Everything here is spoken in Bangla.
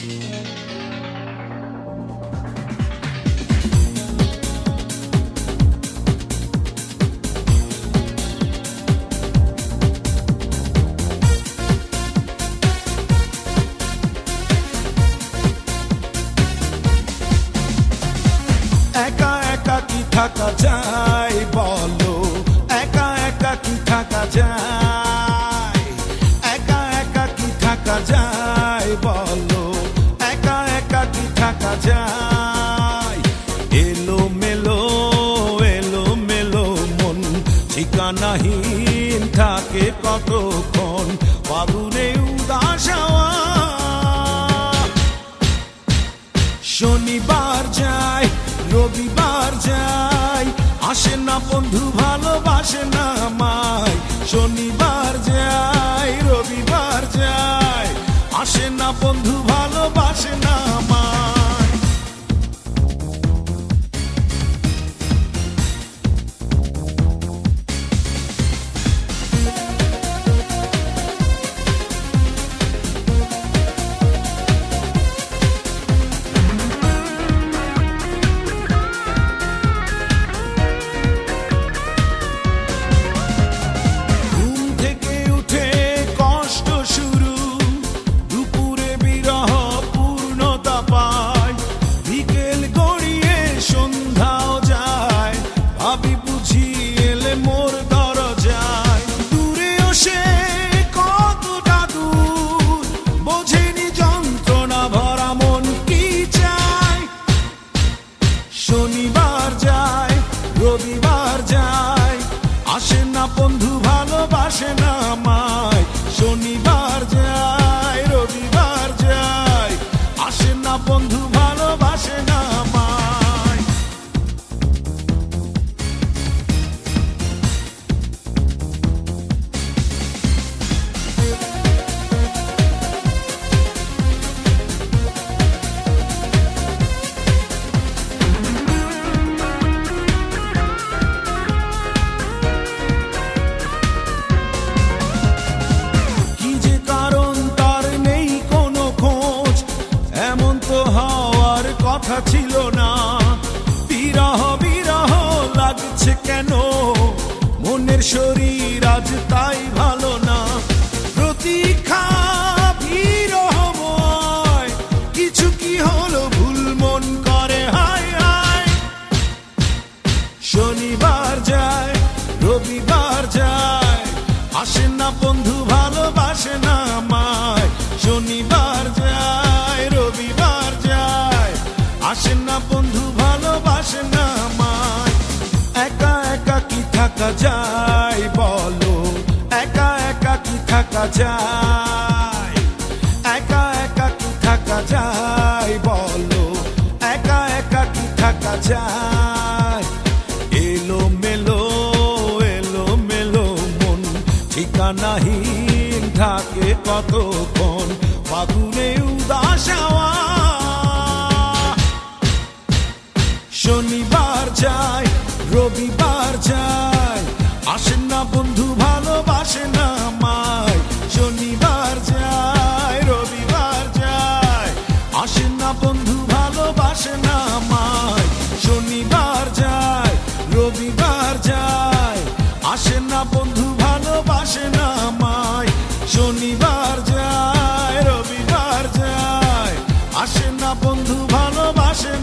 একা একা কি থাকা যায় বলো, একা একা কি থাকা যায়, একা একা কি থাকা যায় বলো, একা একা কি থাকা যায়। এলো মেলো মন ঠিকানাহীন থাকে কতক্ষণ, ফাগুনে উদাস হাওয়া। শনিবার যায় রবিবার যায়, আসে না বন্ধু ভালোবাসে না আমায়। শনিবার যায় রবিবার যায়, আসে না বন্ধু ভালোবাসে না আমায়। শনিবার যায় রবিবার যায়, আসে না বন্ধু ভালোবাসে না আমায়। শনিবার যায় রবিবার যায়, আসে না বন্ধু ভালোবাসে না আমায়। কথা ছিল না, বিরহ বিরহ লাগছে কেন, মনের শরীর আজ তাই ভালো না। প্রতীক্ষা বিরহময়, কিছু কি হলো ভুল মন করে হায় হায়। শনিবার যায় রবিবার যায়, আসে না বন্ধু ভালোবাসে না আমায়। শনিবার যায় রবিবার যায়, আসে না বন্ধু ভালোবাসে না আমায়। একা একা কি থাকা যায় বলো, একা একা কি থাকা যায়, একা একা কি থাকা যায় বলো, একা একা কি থাকা যায়। এলো মেলো মন ঠিকানাহীন থাকে কতক্ষণ, ফাগুনে উদাস হাওয়া। শনিবার যায় রবিবার যায়, আসে না বন্ধু ভালোবাসে না আমায়। শনিবার যায় রবিবার যায়, আসে না বন্ধু ভালোবাসে না আমায়। শনিবার যায় রবিবার যায়, আসে না বন্ধু ভালোবাসে না আমায়। শনিবার যায় রবিবার যায়, আসে না বন্ধু ভালোবাসে